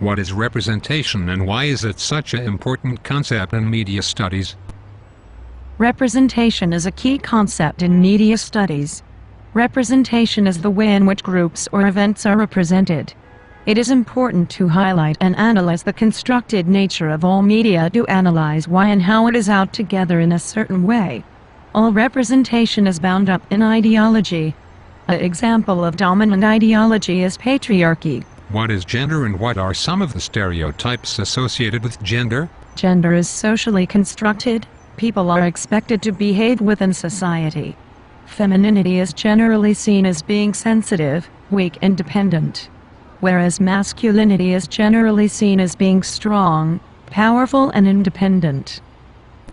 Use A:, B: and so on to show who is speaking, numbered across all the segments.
A: What is representation and why is it such an important concept in media studies?
B: Representation is a key concept in media studies. Representation is the way in which groups or events are represented. It is important to highlight and analyze the constructed nature of all media to analyze why and how it is out together in a certain way. All representation is bound up in ideology. An example of dominant ideology is patriarchy.
A: What is gender and what are some of the stereotypes associated with gender?
B: Gender is socially constructed. People are expected to behave within society. Femininity is generally seen as being sensitive, weak and dependent, whereas masculinity is generally seen as being strong, powerful and independent.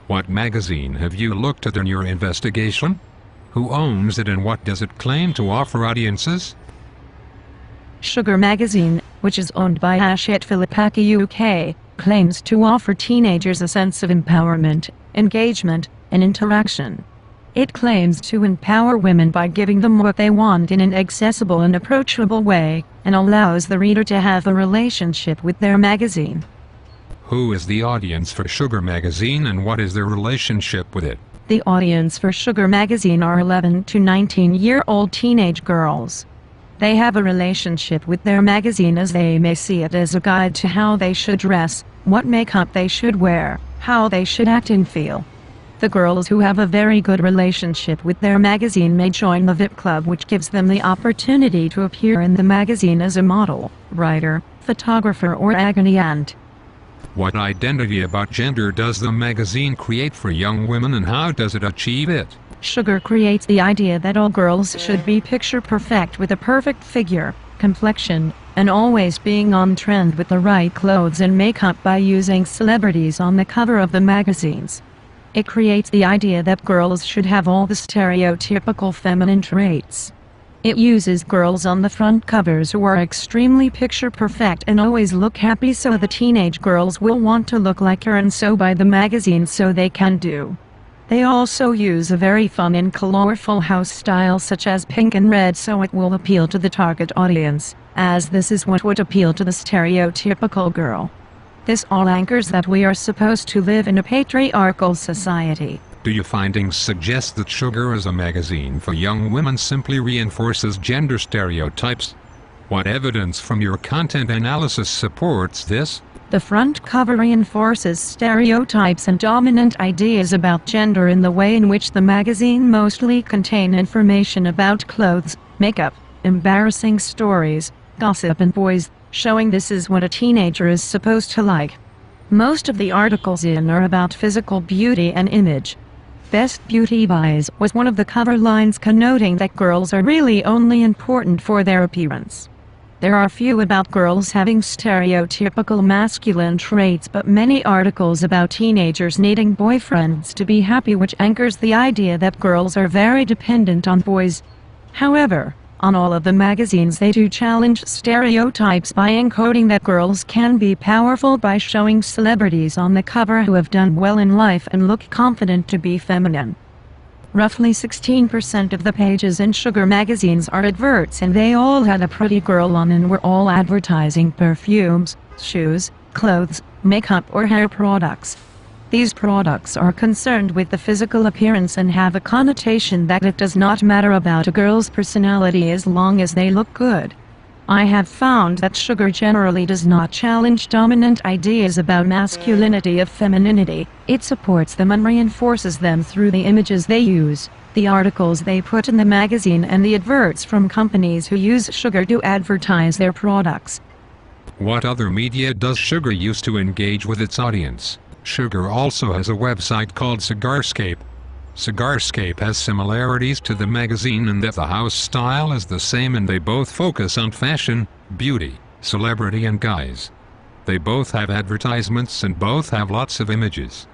A: What magazine have you looked at in your investigation? Who owns it and what does it claim to offer audiences?
B: Sugar magazine, which is owned by Hachette Philippaki UK, claims to offer teenagers a sense of empowerment, engagement, and interaction. It claims to empower women by giving them what they want in an accessible and approachable way, and allows the reader to have a relationship with their magazine.
A: Who is the audience for Sugar magazine and what is their relationship with it?
B: The audience for Sugar magazine are 11 to 19-year-old teenage girls. They have a relationship with their magazine as they may see it as a guide to how they should dress, what makeup they should wear, how they should act and feel. The girls who have a very good relationship with their magazine may join the VIP Club, which gives them the opportunity to appear in the magazine as a model, writer, photographer or agony aunt.
A: What identity about gender does the magazine create for young women and how does it achieve it?
B: Sugar creates the idea that all girls should be picture perfect with a perfect figure, complexion, and always being on trend with the right clothes and makeup by using celebrities on the cover of the magazines. It creates the idea that girls should have all the stereotypical feminine traits. It uses girls on the front covers who are extremely picture perfect and always look happy, so the teenage girls will want to look like her and so buy the magazine so they can do. They also use a very fun and colorful house style such as pink and red, so it will appeal to the target audience, as this is what would appeal to the stereotypical girl. This all anchors that we are supposed to live in a patriarchal society.
A: Do your findings suggest that Sugar as a magazine for young women simply reinforces gender stereotypes? What evidence from your content analysis supports this?
B: The front cover reinforces stereotypes and dominant ideas about gender in the way in which the magazine mostly contain information about clothes, makeup, embarrassing stories, gossip and boys, showing this is what a teenager is supposed to like. Most of the articles in are about physical beauty and image. Best Beauty Buys was one of the cover lines, connoting that girls are really only important for their appearance. There are few about girls having stereotypical masculine traits, but many articles about teenagers needing boyfriends to be happy, which anchors the idea that girls are very dependent on boys. However, on all of the magazines they do challenge stereotypes by encoding that girls can be powerful by showing celebrities on the cover who have done well in life and look confident to be feminine. Roughly 16% of the pages in Sugar magazines are adverts, and they all had a pretty girl on and were all advertising perfumes, shoes, clothes, makeup or hair products. These products are concerned with the physical appearance and have a connotation that it does not matter about a girl's personality as long as they look good. I have found that Sugar generally does not challenge dominant ideas about masculinity or femininity. It supports them and reinforces them through the images they use, the articles they put in the magazine, and the adverts from companies who use Sugar to advertise their products.
A: What other media does Sugar use to engage with its audience? Sugar also has a website called Cigarscape. Cigarscape has similarities to the magazine in that the house style is the same and they both focus on fashion, beauty, celebrity and guys. They both have advertisements and both have lots of images.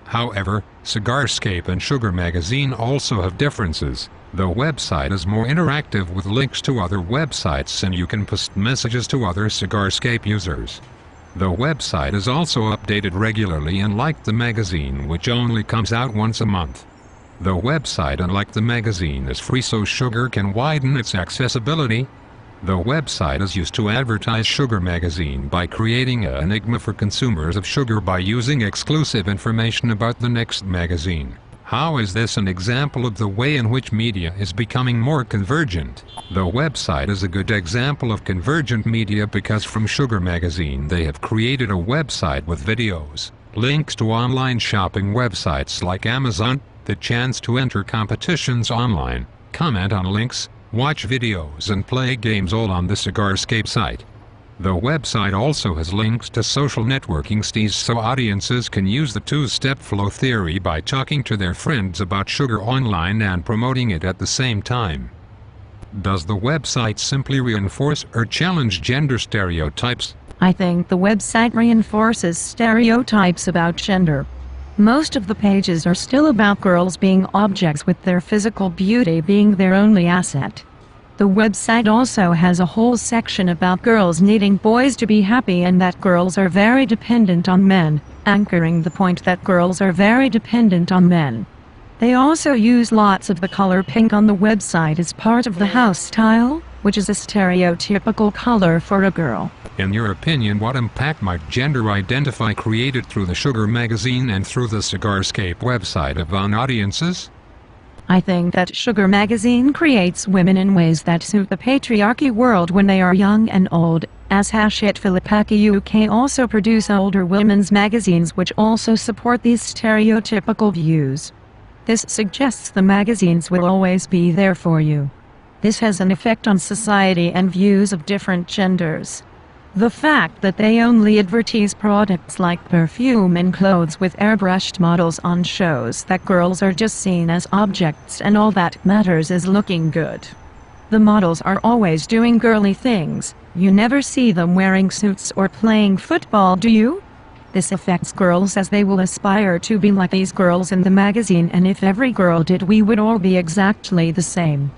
A: However, Cigarscape and Sugar magazine also have differences. The website is more interactive with links to other websites and you can post messages to other Cigarscape users. The website is also updated regularly, unlike the magazine which only comes out once a month. The website, unlike the magazine, is free, so Sugar can widen its accessibility. The website is used to advertise Sugar magazine by creating an enigma for consumers of sugar by using exclusive information about the next magazine. How is this an example of the way in which media is becoming more convergent? The website is a good example of convergent media because from Sugar magazine they have created a website with videos, links to online shopping websites like Amazon, the chance to enter competitions online, comment on links, watch videos and play games all on the Cigarscape site. The website also has links to social networking sites so audiences can use the two-step flow theory by talking to their friends about sugar online and promoting it at the same time. Does the website simply reinforce or challenge gender stereotypes?
B: I think the website reinforces stereotypes about gender. Most of the pages are still about girls being objects with their physical beauty being their only asset. The website also has a whole section about girls needing boys to be happy and that girls are very dependent on men, anchoring the point that girls are very dependent on men. They also use lots of the color pink on the website as part of the house style, which is a stereotypical color for a girl.
A: In your opinion, what impact might gender identify created through the Sugar magazine and through the Cigarscape website have on audiences?
B: I think that Sugar magazine creates women in ways that suit the patriarchy world when they are young and old, as Hachette Philippaki UK also produce older women's magazines which also support these stereotypical views. This suggests the magazines will always be there for you. This has an effect on society and views of different genders. The fact that they only advertise products like perfume and clothes with airbrushed models on shows that girls are just seen as objects and all that matters is looking good. The models are always doing girly things. You never see them wearing suits or playing football, do you? This affects girls as they will aspire to be like these girls in the magazine, and if every girl did, we would all be exactly the same.